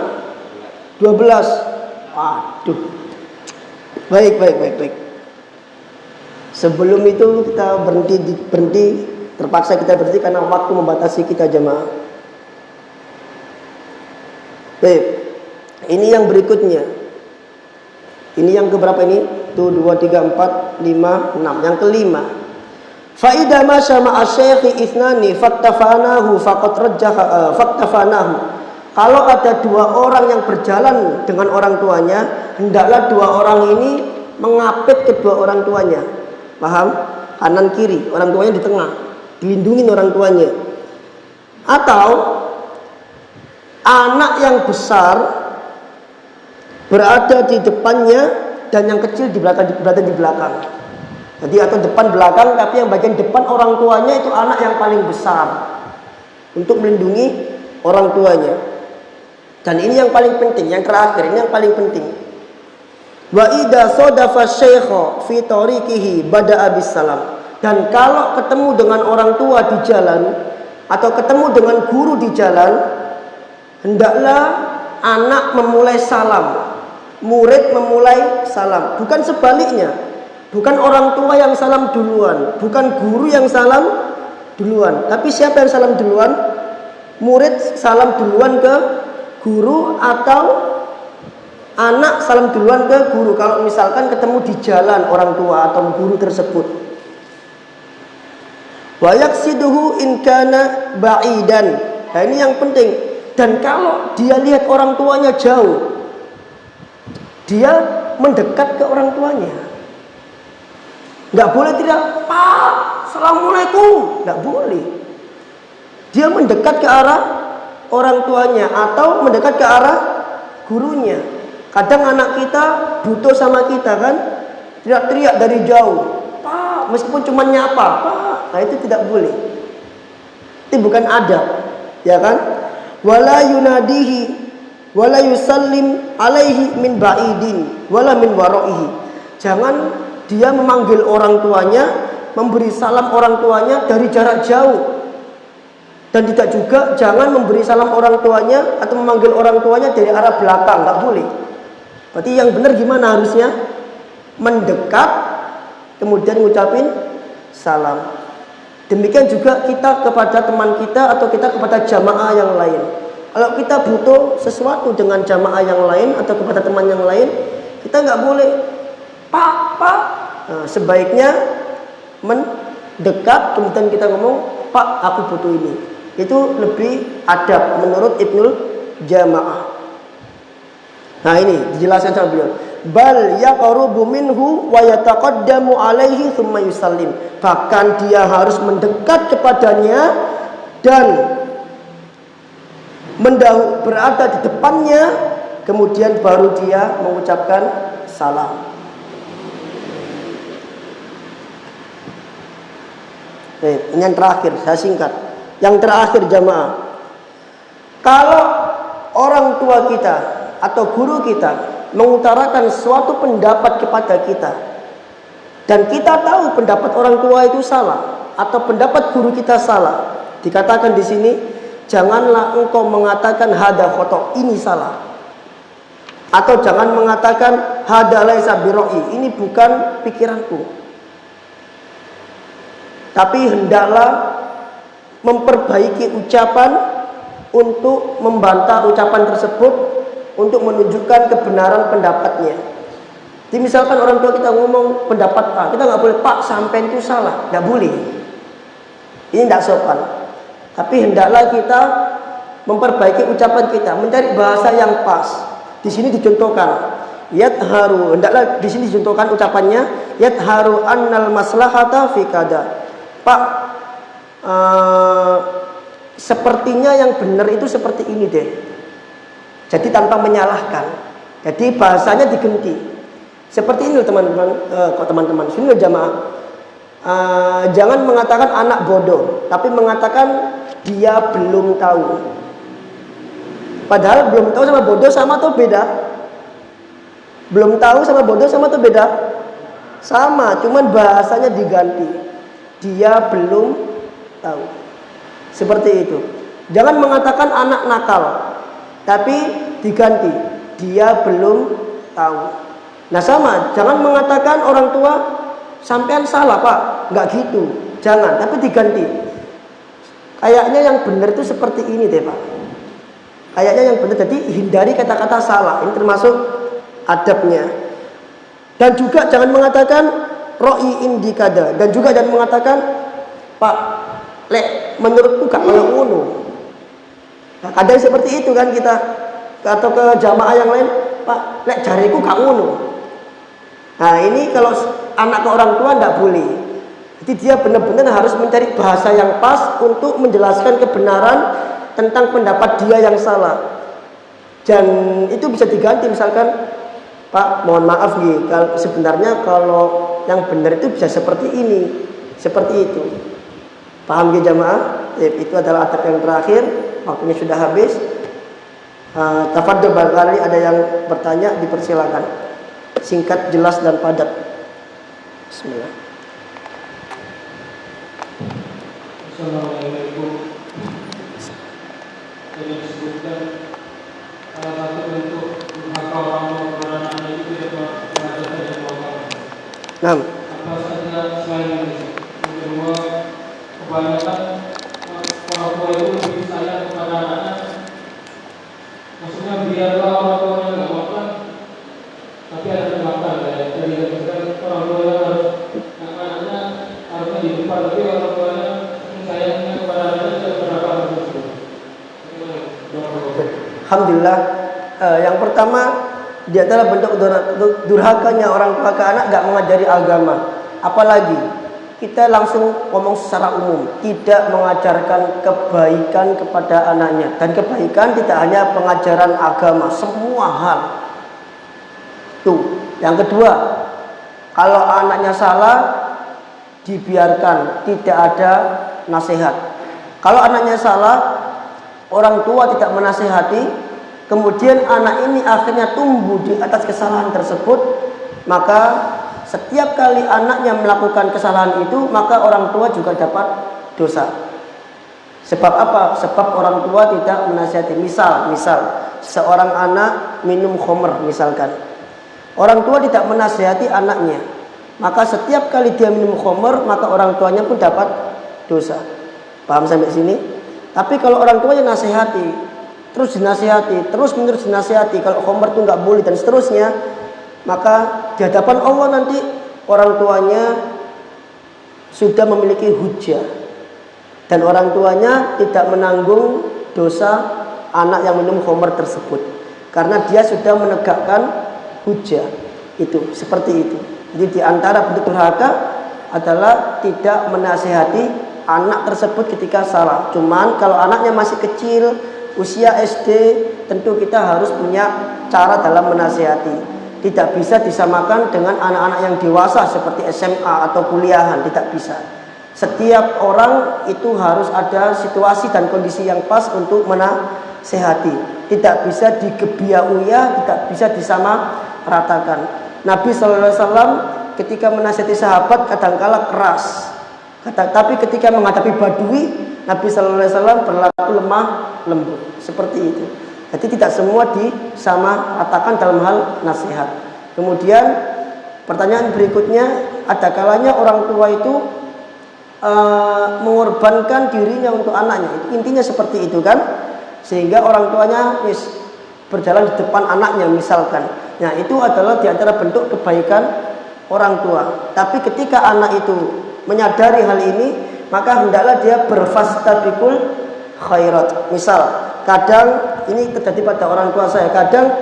12. Aduh. Baik. Sebelum itu kita berhenti, terpaksa kita berhenti karena waktu membatasi kita jemaah. Baik. Ini yang berikutnya. Ini yang keberapa ini? 1, 2, 3, 4, 5, 6. Yang kelima. Fa idza masya ma'a syekhi ithnani faktafanahu faqad rajjaha faktafanahu. Kalau ada dua orang yang berjalan dengan orang tuanya, hendaklah dua orang ini mengapit kedua orang tuanya. Paham? Kanan kiri, orang tuanya di tengah, dilindungi orang tuanya. Atau anak yang besar berada di depannya dan yang kecil berada di belakang. Jadi atau depan belakang, tapi yang bagian depan orang tuanya itu anak yang paling besar. untuk melindungi orang tuanya. Dan ini yang paling penting, yang terakhir, ini yang paling penting. Wa idza sadafa syaikha fi tariqihi bada'a bis salam. Dan kalau ketemu dengan orang tua di jalan atau ketemu dengan guru di jalan, hendaklah anak memulai salam, murid memulai salam, bukan sebaliknya. Bukan orang tua yang salam duluan, bukan guru yang salam duluan. Tapi siapa yang salam duluan? Murid salam duluan ke guru atau anak salam duluan ke guru kalau misalkan ketemu di jalan orang tua atau guru tersebut. Wa yaqsiduhu in kana ba'idan. Nah, ini yang penting. Dan kalau dia lihat orang tuanya jauh, dia mendekat ke orang tuanya. Enggak boleh tidak, "Pak, Assalamualaikum." Enggak boleh. Dia mendekat ke arah orang tuanya atau mendekat ke arah gurunya. Kadang anak kita butuh sama kita kan, teriak-teriak dari jauh, "Pak," meskipun cuma nyapa, "Pak." Nah, itu tidak boleh. Itu bukan adab, ya kan? Wala yunadihi wala yusallim alaihi min ba'idin wala min waraihi. Jangan dia memanggil orang tuanya, memberi salam orang tuanya dari jarak jauh. Dan tidak juga jangan memberi salam orang tuanya atau memanggil orang tuanya dari arah belakang, nggak boleh. Berarti yang benar gimana harusnya? Mendekat, kemudian ngucapin salam. Demikian juga kita kepada teman kita atau kita kepada jamaah yang lain. Kalau kita butuh sesuatu dengan jamaah yang lain atau kepada teman yang lain, kita nggak boleh, "Pak, Pak." Nah, sebaiknya mendekat, kemudian kita ngomong, "Pak, aku butuh ini." Itu lebih adab menurut Ibnul Jamaah. Nah, ini dijelaskan sama beliau. Bal yaqrubu minhu wa yataqaddamu alaihi tsumma yusallim. Bahkan dia harus mendekat kepadanya dan berada di depannya, kemudian baru dia mengucapkan salam. Ini yang terakhir, saya singkat. Yang terakhir jamaah, kalau orang tua kita atau guru kita mengutarakan suatu pendapat kepada kita dan kita tahu pendapat orang tua itu salah atau pendapat guru kita salah, dikatakan di sini, janganlah engkau mengatakan hada khoto, ini salah, atau jangan mengatakan hada laisa biroi, ini bukan pikiranku. Tapi hendaklah memperbaiki ucapan untuk membantah ucapan tersebut, untuk menunjukkan kebenaran pendapatnya. Jadi misalkan orang tua kita ngomong pendapat A, kita nggak boleh, "Pak, sampean itu salah." Nggak boleh. Ini tidak sopan. Tapi hendaklah kita memperbaiki ucapan kita, mencari bahasa yang pas. Di sini dicontohkan, yadharu, hendaklah di sini dicontohkan ucapannya, yadharu annal maslahata fi kada. Pak, sepertinya yang benar itu seperti ini deh. Jadi tanpa menyalahkan. Jadi bahasanya diganti. Seperti ini teman-teman. Sini jamaah. Jangan mengatakan anak bodoh, tapi mengatakan dia belum tahu. Padahal belum tahu sama bodoh sama atau beda? Belum tahu sama bodoh sama atau beda? Sama, cuman bahasanya diganti. Dia belum tahu. Seperti itu. Jangan mengatakan anak nakal, tapi diganti, dia belum tahu. Nah sama, jangan mengatakan orang tua sampean salah Pak, nggak gitu. Jangan, tapi diganti. Kayaknya yang benar itu seperti ini deh Pak. Kayaknya yang benar, jadi hindari kata-kata salah. Ini termasuk adabnya. Dan juga jangan mengatakan ro'i indikada. Dan juga jangan mengatakan, "Pak, lek menurutku gak kalau ngono." Nah, kadang seperti itu kan kita, atau ke jamaah yang lain, "Pak, lek jariku gak ngono." Nah ini kalau anak ke orang tua tidak boleh. Jadi dia benar-benar harus mencari bahasa yang pas untuk menjelaskan kebenaran tentang pendapat dia yang salah. Dan itu bisa diganti, misalkan, "Pak, mohon maaf nih, sebenarnya kalau yang benar itu bisa seperti ini, seperti itu." Paham ya jamaah? Itu adalah adab yang terakhir. Waktunya sudah habis. Tafadhol, barangkali ada yang bertanya, dipersilakan. Singkat, jelas dan padat. Bismillah. Assalamualaikum. Jadi disebutkan salah satu bentuk durhaka orang tua kepada anaknya itu tidak mengajarkan ilmu agama. Nah, Apa saja selain ini? Yang kedua, kebanyakan orang tua itu lebih sayang kepada anaknya. Maksudnya biarlah orang tuanya nggak makan, tapi ada yang makan. Jadi orang tuanya harus anaknya harusnya di depan, tapi orang tuanya sayangnya kepada anaknya tidak berapa tersebut. alhamdulillah. Yang pertama, dia adalah bentuk durhakanya orang tua ke anak, gak mengajari agama. Apalagi kita langsung ngomong secara umum, tidak mengajarkan kebaikan kepada anaknya. Dan kebaikan tidak hanya pengajaran agama, semua hal. Tuh. Yang kedua, kalau anaknya salah, dibiarkan, tidak ada nasihat. Kalau anaknya salah, orang tua tidak menasihati, kemudian anak ini akhirnya tumbuh di atas kesalahan tersebut, maka setiap kali anaknya melakukan kesalahan itu, maka orang tua juga dapat dosa. Sebab apa? Sebab orang tua tidak menasihati. Misal seorang anak minum khamr misalkan. Orang tua tidak menasihati anaknya, maka setiap kali dia minum khamr, maka orang tuanya pun dapat dosa. Paham sampai sini? Tapi kalau orang tuanya nasihati, terus dinasihati, terus menerus dinasihati, kalau khamr itu nggak boleh dan seterusnya, maka di hadapan Allah nanti orang tuanya sudah memiliki hujah, dan orang tuanya tidak menanggung dosa anak yang minum khamr tersebut, karena dia sudah menegakkan hujah. Itu seperti itu. Jadi di antara bentuk durhaka adalah tidak menasihati anak tersebut ketika salah. Cuman kalau anaknya masih kecil, usia SD, tentu kita harus punya cara dalam menasihati. Tidak bisa disamakan dengan anak-anak yang dewasa seperti SMA atau kuliahan, tidak bisa. Setiap orang itu harus ada situasi dan kondisi yang pas untuk menasihati. Tidak bisa digebiah-uyah, tidak bisa disamaratakan. Nabi SAW ketika menasihati sahabat kadangkala keras. Tapi ketika menghadapi badui, Nabi SAW berlaku lemah lembut. Seperti itu. Jadi tidak semua disamaratakan dalam hal nasihat. Kemudian pertanyaan berikutnya, ada kalanya orang tua itu mengorbankan dirinya untuk anaknya. Intinya seperti itu kan, sehingga orang tuanya berjalan di depan anaknya misalkan. Nah, itu adalah di antara bentuk kebaikan orang tua. Tapi ketika anak itu menyadari hal ini, maka hendaklah dia berfastabiqul khairat. Misal, kadang ini terjadi pada orang tua saya. Kadang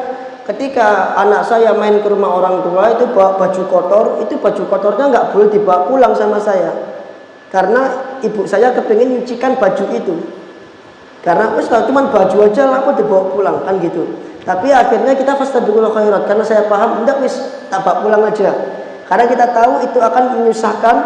ketika anak saya main ke rumah orang tua itu bawa baju kotor, itu baju kotornya nggak boleh dibawa pulang sama saya, karena ibu saya kepingin nyucikan baju itu. Karena kalau cuma baju aja lah kok dibawa pulang kan gitu. Tapi akhirnya kita fastabiqul khairat, karena saya paham enggak tak bawa pulang aja. Karena kita tahu itu akan menyusahkan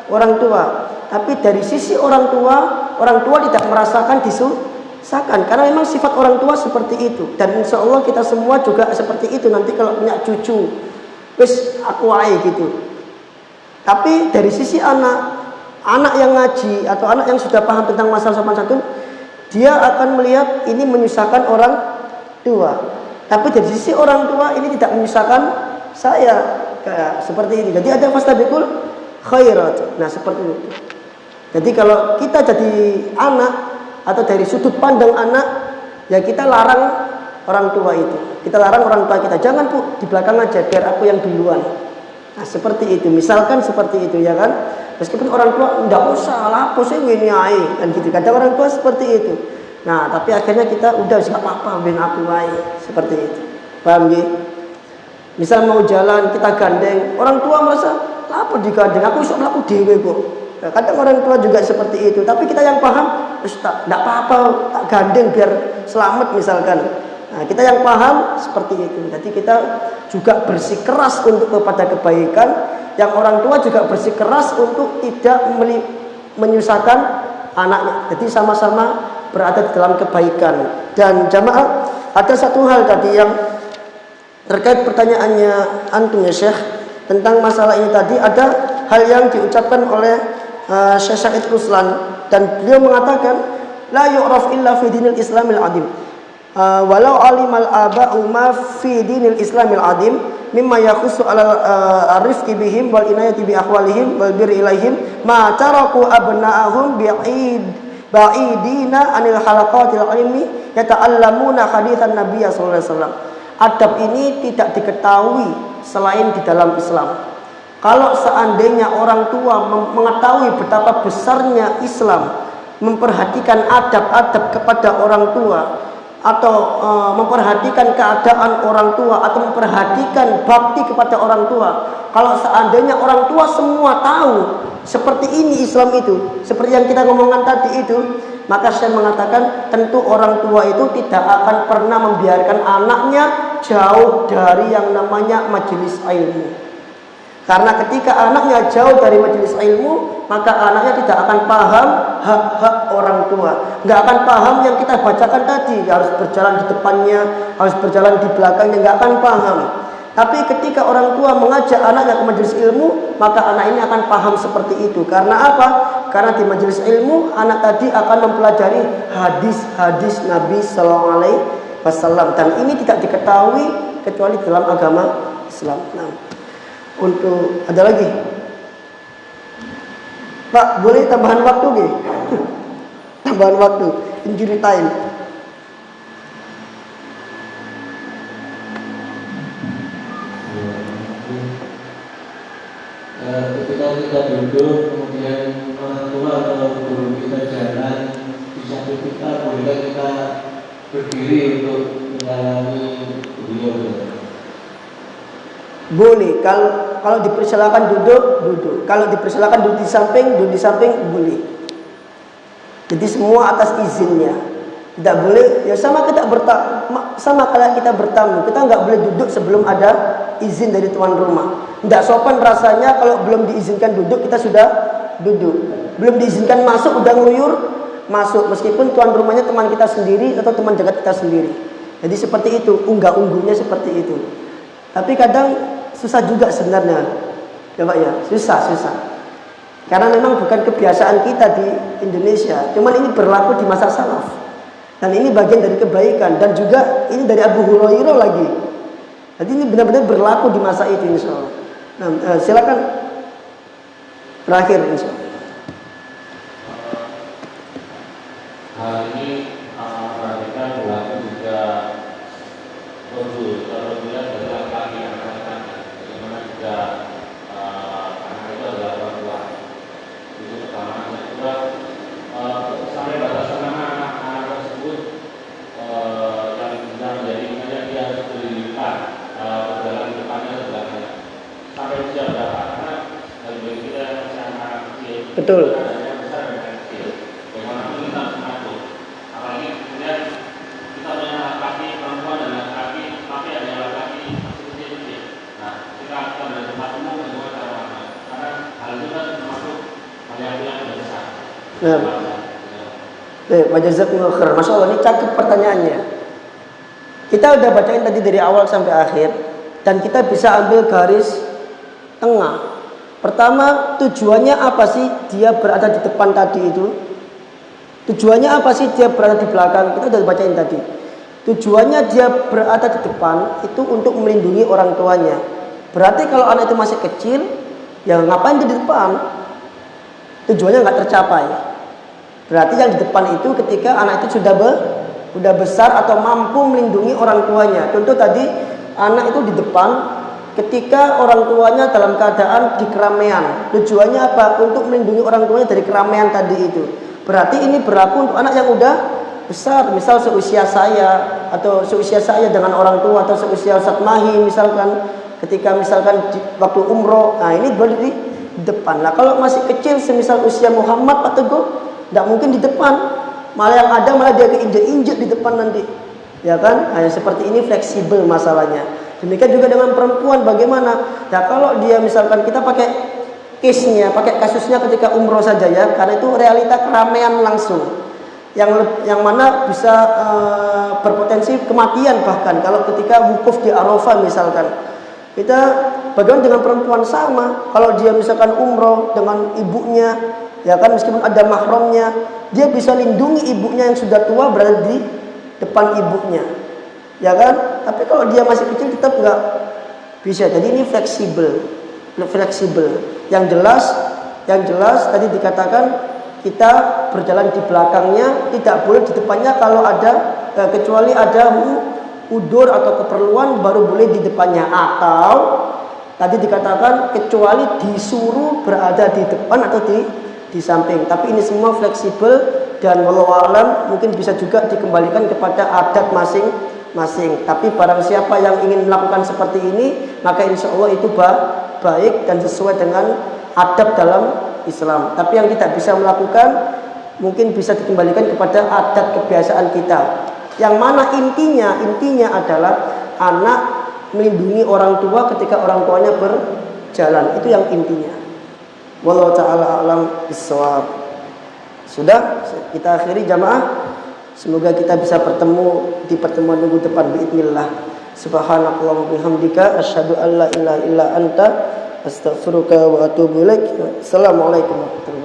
orang tua. Tapi dari sisi orang tua tidak merasakan disusahkan, karena memang sifat orang tua seperti itu. Dan insya Allah kita semua juga seperti itu nanti kalau punya cucu. Aku wae gitu. Tapi dari sisi anak yang ngaji atau anak yang sudah paham tentang masalah sopan santun, dia akan melihat ini menyusahkan orang tua. Tapi dari sisi orang tua ini tidak menyusahkan saya. Kayak seperti ini. Jadi ada fastabiqul khairat. Nah, seperti itu. Jadi kalau kita jadi anak atau dari sudut pandang anak, ya kita larang orang tua itu. Kita larang orang tua kita, jangan Bu, di belakang aja biar aku yang duluan. Nah, seperti itu. Misalkan seperti itu ya kan. Meskipun orang tua enggak usah lah, apa sih ini ae kan gitu. Kadang orang tua seperti itu. Nah, tapi akhirnya kita udah enggak apa-apa ben aku ae, seperti itu. Paham nggih? Misal mau jalan kita gandeng, orang tua merasa apa digandeng, aku iso mlaku dhewe kok. Nah, kadang orang tua juga seperti itu, tapi kita yang paham, enggak apa-apa, tak gandeng biar selamat misalkan. Nah, kita yang paham seperti itu. Jadi kita juga bersikeras untuk kepada kebaikan, yang orang tua juga bersikeras untuk tidak menyusahkan anaknya. Jadi sama-sama berada di dalam kebaikan. Dan jamaah, ada satu hal tadi yang terkait pertanyaannya antum ya Syekh tentang masalah ini tadi, ada hal yang diucapkan oleh Syekh Said Ruslan, dan beliau mengatakan la yu'raf illa fi dinil islamil adim walau alimal aba'u ma fi dinil islamil adim mimma yakhussu ala arifqi bihim wal inayati bi ahwalihim wal birri ilaihim ma taraku abna'ahum ba'idina anil halaqatil ilmi yata'allamuna hadithan nabiyya sallallahu alaihi wasallam. Adab ini tidak diketahui selain di dalam Islam. Kalau seandainya orang tua mengetahui betapa besarnya Islam, memperhatikan adab-adab kepada orang tua, atau memperhatikan keadaan orang tua, atau memperhatikan bakti kepada orang tua, kalau seandainya orang tua semua tahu seperti ini Islam itu, seperti yang kita ngomongkan tadi itu, maka saya mengatakan tentu orang tua itu tidak akan pernah membiarkan anaknya jauh dari yang namanya majelis ilmu. Karena ketika anaknya jauh dari majelis ilmu, maka anaknya tidak akan paham hak-hak orang tua, nggak akan paham yang kita bacakan tadi, harus berjalan di depannya, harus berjalan di belakangnya, nggak akan paham. Tapi ketika orang tua mengajak anaknya ke majelis ilmu, maka anak ini akan paham seperti itu. Karena apa? Karena di majelis ilmu anak tadi akan mempelajari hadis-hadis Nabi Sallallahu Alaihi Wasallam, dan ini tidak diketahui kecuali dalam agama Islam. Nah, untuk ada lagi, Pak, boleh tambahan waktu nih? Tambahan waktu, injury time. Ketika kita duduk, kemudian orang tua atau guru kita jalan di samping kita, bolehkah kita berdiri untuk mengalami beliau? Boleh, kalau dipersilakan duduk. Kalau dipersilakan duduk di samping boleh. Jadi semua atas izinnya. Tidak boleh, ya sama kayak kita bertamu, kita nggak boleh duduk sebelum ada izin dari tuan rumah. Tidak sopan rasanya kalau belum diizinkan duduk kita sudah duduk. Belum diizinkan masuk udah ngeluyur masuk, meskipun tuan rumahnya teman kita sendiri atau teman dekat kita sendiri. Jadi seperti itu, unggah-ungguhnya seperti itu. Tapi kadang susah juga sebenarnya, ya Pak ya, susah. Karena memang bukan kebiasaan kita di Indonesia. Cuman ini berlaku di masa salaf. Dan ini bagian dari kebaikan, dan juga ini dari Abu Hurairah lagi. Jadi ini benar-benar berlaku di masa itu insya Allah. Nah, silakan terakhir insya Allah. Hal ini perhatikan berlaku juga apabila dari laki-laki yang laki-laki, bagaimana juga anak itu adalah orang tua. Itu pertama. Yang kedua, sampai batasan mana anak tersebut yang menjadi makanya dia harus berlipat berjalan di depannya atau belakangnya. Sampai usia berapa? Karena bagi kita yang masih anak kecil, Betul. ada yang besar dan yang kecil. Bagaimanapun kita harus mengatur. Apalagi kemudian kita punya laki-laki perempuan dan laki-laki, tapi ada yang laki-laki masih kecil. Nah, kita akan dari tempat umum bagaimana cara mengatur. Karena hal itu kan termasuk hal yang sudah besar. Nah, Pak Jazakumullah khair. Masya Allah, ini cakep pertanyaannya. Kita udah bacain tadi dari awal sampai akhir, dan kita bisa ambil garis tengah. Pertama, tujuannya apa sih dia berada di depan tadi itu? Tujuannya apa sih dia berada di belakang? Kita udah bacain tadi. Tujuannya dia berada di depan itu untuk melindungi orang tuanya. Berarti kalau anak itu masih kecil, ya ngapain dia di depan? Tujuannya nggak tercapai. Berarti yang di depan itu ketika anak itu sudah besar atau mampu melindungi orang tuanya. Contoh tadi, anak itu di depan ketika orang tuanya dalam keadaan di keramaian. Tujuannya apa? Untuk melindungi orang tuanya dari keramaian tadi itu. Berarti ini berlaku untuk anak yang udah besar, misal seusia saya atau seusia saya dengan orang tua, atau seusia Ustaz Mahi misalkan, ketika misalkan waktu umroh. Nah, ini boleh di depan. Nah, kalau masih kecil semisal usia Muhammad Pak Teguh, tidak mungkin di depan. Malah yang ada malah dia keinjek-injek di depan nanti. Ya kan? Nah, seperti ini fleksibel masalahnya. Demikian juga dengan perempuan, bagaimana? Ya kalau dia misalkan kita pakai case-nya, pakai kasusnya ketika umroh saja ya, karena itu realita keramaian langsung. Yang mana bisa berpotensi kematian bahkan kalau ketika wukuf di Arafah misalkan. Kita bagaimana dengan perempuan sama? Kalau dia misalkan umroh dengan ibunya, ya kan meskipun ada mahramnya, dia bisa lindungi ibunya yang sudah tua berada di depan ibunya, ya kan? Tapi kalau dia masih kecil tetap nggak bisa. Jadi ini fleksibel. Yang jelas tadi dikatakan kita berjalan di belakangnya, tidak boleh di depannya kalau ada kecuali ada udur atau keperluan baru boleh di depannya, atau tadi dikatakan kecuali disuruh berada di depan atau di samping. Tapi ini semua fleksibel dan wallahu a'lam mungkin bisa juga dikembalikan kepada adat masing-masing. Tapi barang siapa yang ingin melakukan seperti ini, maka insya Allah itu baik dan sesuai dengan adab dalam Islam. Tapi yang tidak bisa melakukan mungkin bisa dikembalikan kepada adat kebiasaan kita. Yang mana intinya adalah anak melindungi orang tua ketika orang tuanya berjalan. Itu yang intinya. Wallahu ta'ala a'lam bissawab. Sudah kita akhiri jamaah. Semoga kita bisa bertemu di pertemuan minggu depan biidznillah. Subhanakallahumma bihamdika asyhadu an la ilaha illa anta astaghfiruka wa atubu ilaik. Assalamualaikum warahmatullahi wabarakatuh.